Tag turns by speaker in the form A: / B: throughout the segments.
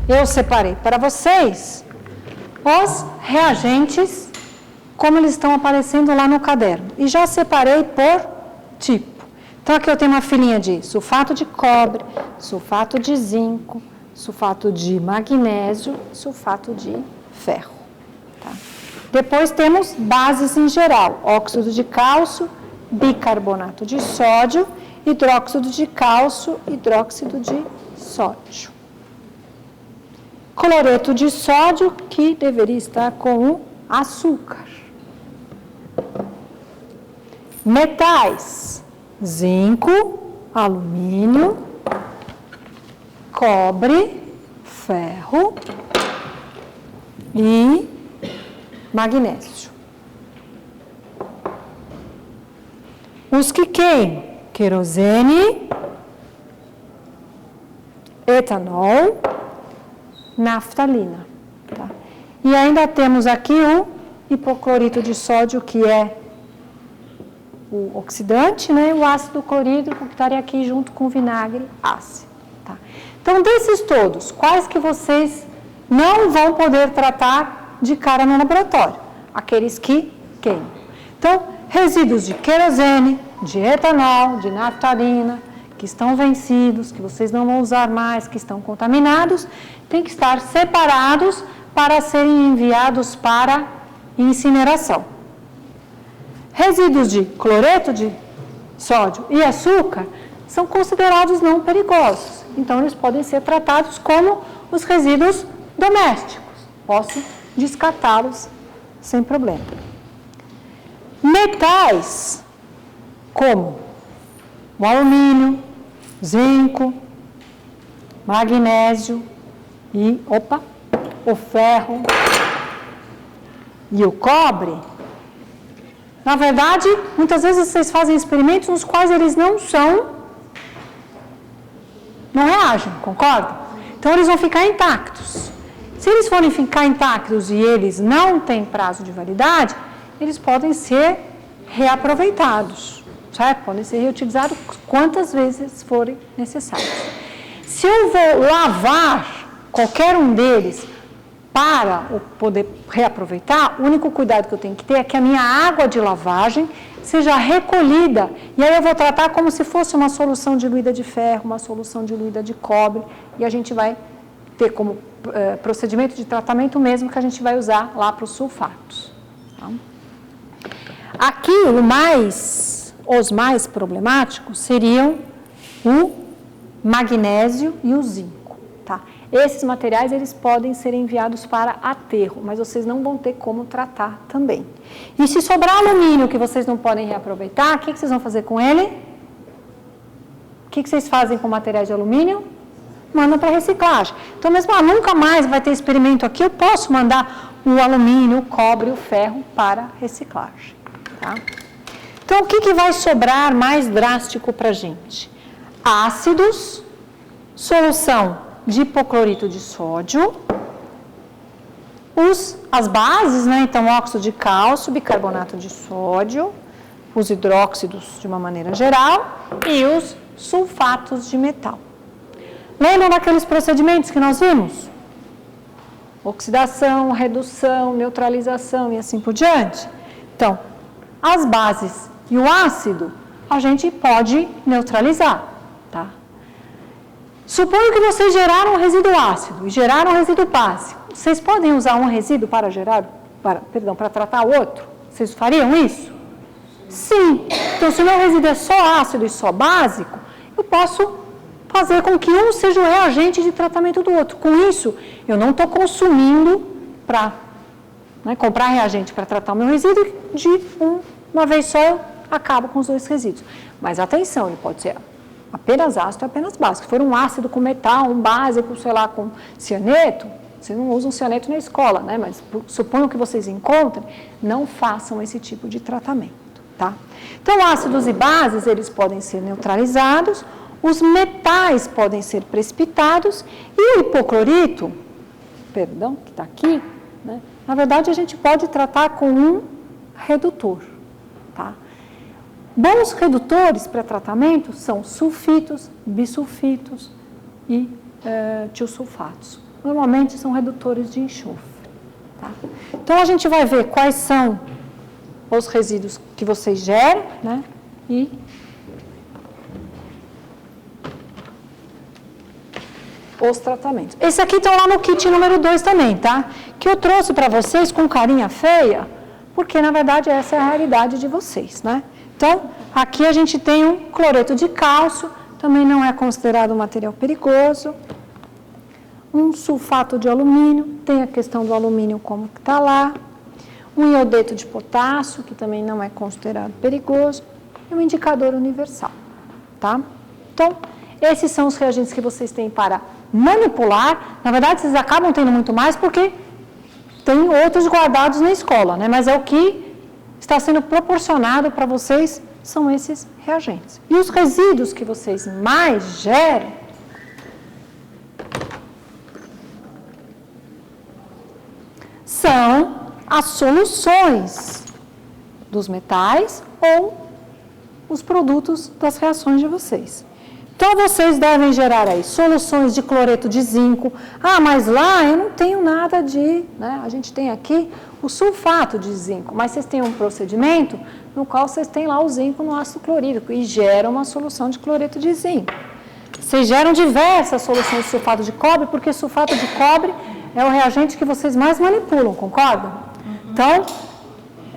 A: eu separei para vocês os reagentes, como eles estão aparecendo lá no caderno. E já separei por tipo. Então, aqui eu tenho uma filinha de sulfato de cobre, sulfato de zinco, sulfato de magnésio, sulfato de ferro. Tá? Depois temos bases em geral, óxido de cálcio, bicarbonato de sódio, hidróxido de cálcio, hidróxido de sódio. Cloreto de sódio, que deveria estar com o açúcar. Metais, zinco, alumínio, cobre, ferro e magnésio. Os que queimam, querosene, etanol, naftalina. Tá? E ainda temos aqui o hipoclorito de sódio, que é o oxidante, né? O ácido clorídrico, que estaria aqui junto com o vinagre ácido. Tá? Então, desses todos, quais que vocês não vão poder tratar de cara no laboratório? Aqueles que queimam. Então, resíduos de querosene, de etanol, de naftalina, que estão vencidos, que vocês não vão usar mais, que estão contaminados, têm que estar separados para serem enviados para incineração. Resíduos de cloreto de sódio e açúcar são considerados não perigosos. Então, eles podem ser tratados como os resíduos domésticos. Posso descartá-los sem problema. Metais, como o alumínio, zinco, magnésio e, o ferro e o cobre, na verdade, muitas vezes vocês fazem experimentos nos quais eles não reagem, concorda? Então, eles vão ficar intactos. Se eles forem ficar intactos e eles não têm prazo de validade, eles podem ser reaproveitados, certo? Podem ser reutilizados quantas vezes forem necessários. Se eu vou lavar qualquer um deles para poder reaproveitar, o único cuidado que eu tenho que ter é que a minha água de lavagem seja recolhida, e aí eu vou tratar como se fosse uma solução diluída de ferro, uma solução diluída de cobre, e a gente vai ter como procedimento de tratamento mesmo que a gente vai usar lá para os sulfatos. Tá? Aqui, os mais problemáticos seriam o magnésio e o zinco. Tá? Esses materiais, eles podem ser enviados para aterro, mas vocês não vão ter como tratar também. E se sobrar alumínio que vocês não podem reaproveitar, o que vocês vão fazer com ele? O que vocês fazem com materiais de alumínio? Mandam para reciclagem. Então, mesmo, nunca mais vai ter experimento aqui, eu posso mandar o alumínio, o cobre, o ferro para reciclagem. Tá? Então, o que vai sobrar mais drástico para a gente? Ácidos, solução de hipoclorito de sódio, as bases, né? Então, óxido de cálcio, bicarbonato de sódio, os hidróxidos de uma maneira geral e os sulfatos de metal. Lembram daqueles procedimentos que nós vimos? Oxidação, redução, neutralização e assim por diante? Então, as bases e o ácido, a gente pode neutralizar, tá? Suponho que vocês geraram um resíduo ácido e geraram um resíduo básico. Vocês podem usar um resíduo para tratar o outro? Vocês fariam isso? Sim. Então, se o meu resíduo é só ácido e só básico, eu posso fazer com que um seja o reagente de tratamento do outro. Com isso, eu não estou consumindo para comprar reagente para tratar o meu resíduo, de uma vez só eu acabo com os dois resíduos. Mas atenção, ele pode ser apenas ácido e apenas básico. Se for um ácido com metal, um básico, sei lá, com cianeto, vocês não usam cianeto na escola, né? Mas suponho que vocês encontrem, não façam esse tipo de tratamento, tá? Então, ácidos e bases, eles podem ser neutralizados, os metais podem ser precipitados e o hipoclorito, que está aqui, né? Na verdade, a gente pode tratar com um redutor, tá? Bons redutores para tratamento são sulfitos, bisulfitos e tiosulfatos. normalmente são redutores de enxofre. Tá? Então, a gente vai ver quais são os resíduos que vocês geram, né? E os tratamentos. Esse aqui está lá no kit número 2 também, tá? Que eu trouxe para vocês com carinha feia, porque, na verdade, essa é a realidade de vocês, né? Então, aqui a gente tem um cloreto de cálcio, também não é considerado um material perigoso. Um sulfato de alumínio, tem a questão do alumínio como que está lá. Um iodeto de potássio, que também não é considerado perigoso. E um indicador universal, tá? Então, esses são os reagentes que vocês têm para manipular. Na verdade, vocês acabam tendo muito mais porque tem outros guardados na escola, né? Mas é o que está sendo proporcionado para vocês, são esses reagentes. E os resíduos que vocês mais geram são as soluções dos metais ou os produtos das reações de vocês. Então, vocês devem gerar aí soluções de cloreto de zinco. Ah, mas lá eu não tenho nada de... né? A gente tem aqui o sulfato de zinco, mas vocês têm um procedimento no qual vocês têm lá o zinco no ácido clorídrico e geram uma solução de cloreto de zinco. Vocês geram diversas soluções de sulfato de cobre, porque sulfato de cobre é o reagente que vocês mais manipulam, concordam? Então,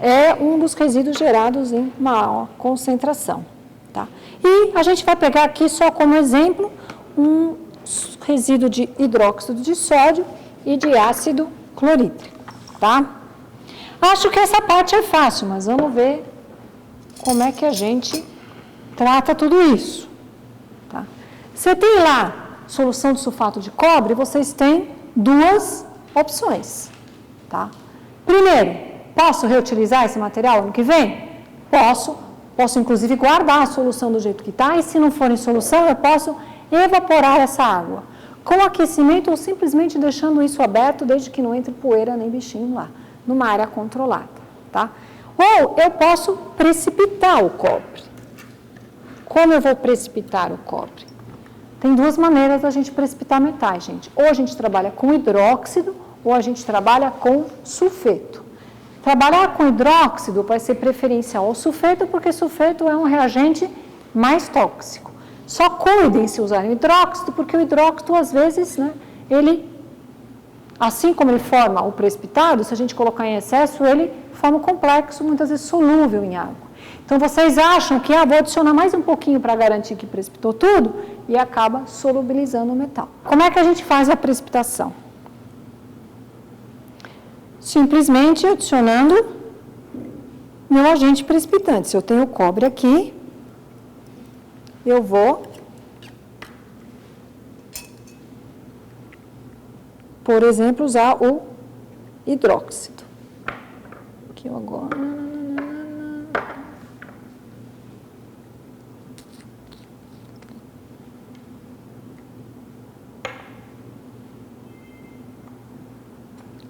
A: é um dos resíduos gerados em maior concentração. Tá? E a gente vai pegar aqui só como exemplo um resíduo de hidróxido de sódio e de ácido clorídrico. Tá? Acho que essa parte é fácil, mas vamos ver como é que a gente trata tudo isso. Tá? Você tem lá solução de sulfato de cobre, vocês têm duas opções. Tá? Primeiro, posso reutilizar esse material ano que vem? Posso. Posso, inclusive, guardar a solução do jeito que está, e se não for em solução, eu posso evaporar essa água. Com aquecimento ou simplesmente deixando isso aberto, desde que não entre poeira nem bichinho lá, numa área controlada. Tá? Ou eu posso precipitar o cobre. Como eu vou precipitar o cobre? Tem duas maneiras da gente precipitar metais, gente. Ou a gente trabalha com hidróxido, ou a gente trabalha com sulfeto. Trabalhar com hidróxido vai ser preferencial ao sulfeto, porque sulfeto é um reagente mais tóxico. Só cuidem se usarem hidróxido, porque o hidróxido, às vezes, né, ele, assim como ele forma o precipitado, se a gente colocar em excesso, ele forma um complexo, muitas vezes solúvel em água. Então, vocês acham que, vou adicionar mais um pouquinho para garantir que precipitou tudo, e acaba solubilizando o metal. Como é que a gente faz a precipitação? Simplesmente adicionando meu agente precipitante. Se eu tenho cobre aqui, eu vou, por exemplo, usar o hidróxido. Aqui eu agora...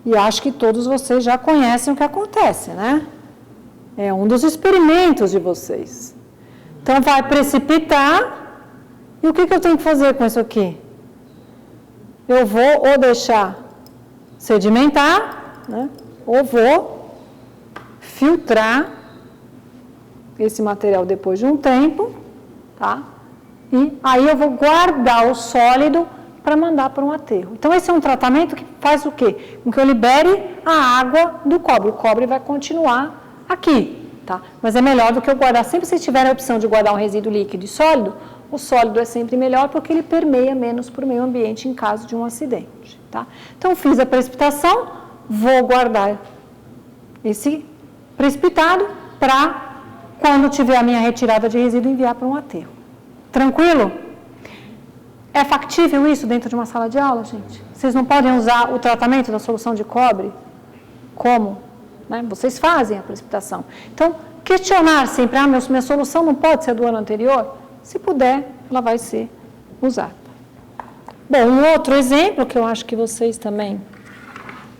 A: E acho que todos vocês já conhecem o que acontece, né? É um dos experimentos de vocês. Então, vai precipitar. E o que eu tenho que fazer com isso aqui? Eu vou ou deixar sedimentar, né? Ou vou filtrar esse material depois de um tempo, tá? E aí eu vou guardar o sólido para mandar para um aterro. Então, esse é um tratamento que faz o quê? Com que eu libere a água do cobre. O cobre vai continuar aqui, tá? Mas é melhor do que eu guardar. Sempre se tiver a opção de guardar um resíduo líquido e sólido, o sólido é sempre melhor porque ele permeia menos para o meio ambiente em caso de um acidente, tá? Então, fiz a precipitação, vou guardar esse precipitado para, quando tiver a minha retirada de resíduo, enviar para um aterro. Tranquilo? É factível isso dentro de uma sala de aula, gente? Vocês não podem usar o tratamento da solução de cobre como? Né? Vocês fazem a precipitação. Então, questionar sempre, minha solução não pode ser do ano anterior? Se puder, ela vai ser usada. Bom, um outro exemplo que eu acho que vocês também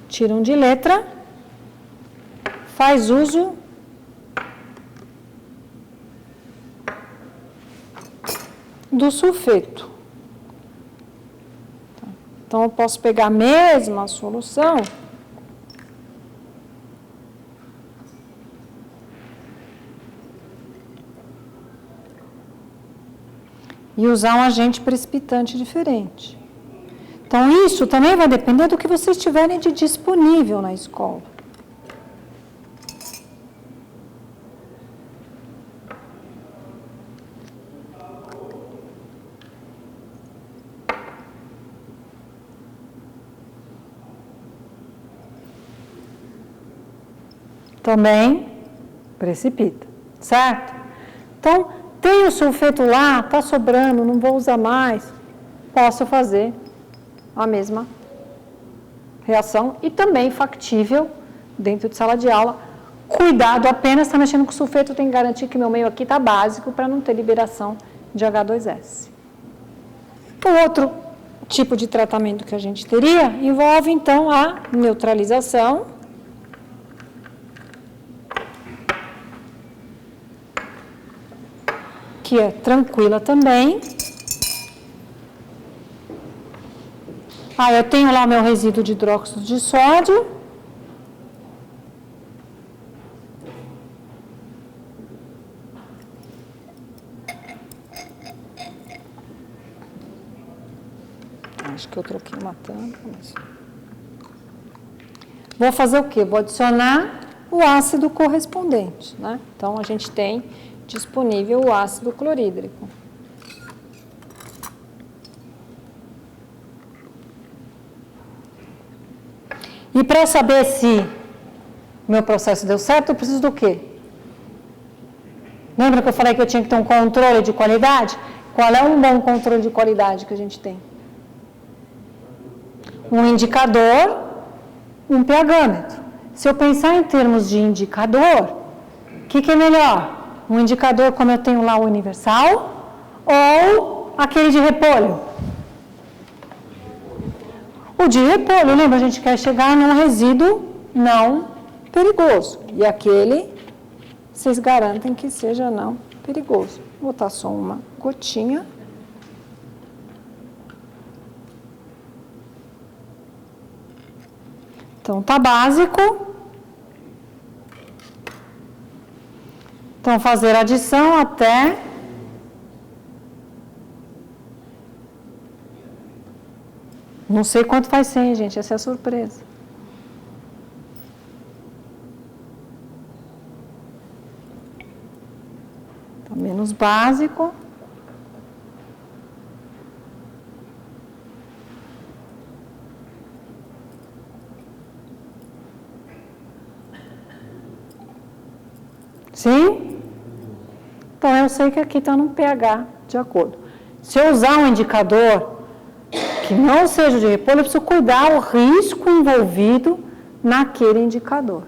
A: tiram de letra, faz uso do sulfeto. Então, eu posso pegar a mesma solução e usar um agente precipitante diferente. Então, isso também vai depender do que vocês tiverem de disponível na escola. Também precipita, certo? Então, tem o sulfeto lá, está sobrando, não vou usar mais, posso fazer a mesma reação e também factível dentro de sala de aula. Cuidado apenas, está mexendo com sulfeto, tem que garantir que meu meio aqui está básico para não ter liberação de H2S. O outro tipo de tratamento que a gente teria envolve, então, a neutralização que é tranquila também. Eu tenho lá o meu resíduo de hidróxido de sódio. Acho que eu troquei uma tampa. Mas... Vou fazer o quê? Vou adicionar o ácido correspondente, né? Então, a gente tem disponível o ácido clorídrico. E para saber se meu processo deu certo, eu preciso do quê? Lembra que eu falei que eu tinha que ter um controle de qualidade? Qual é um bom controle de qualidade que a gente tem? Um indicador, um pH-metro. Se eu pensar em termos de indicador, o que é melhor? Um indicador como eu tenho lá o universal ou aquele de repolho? O de repolho, lembra? A gente quer chegar num resíduo não perigoso. E aquele, vocês garantem que seja não perigoso. Vou botar só uma gotinha. Então, tá básico. Então, fazer adição até não sei quanto faz 100, gente, essa é a surpresa. Então, menos básico. Sim? Então, eu sei que aqui está no pH de acordo. Se eu usar um indicador que não seja de repolho, eu preciso cuidar o risco envolvido naquele indicador.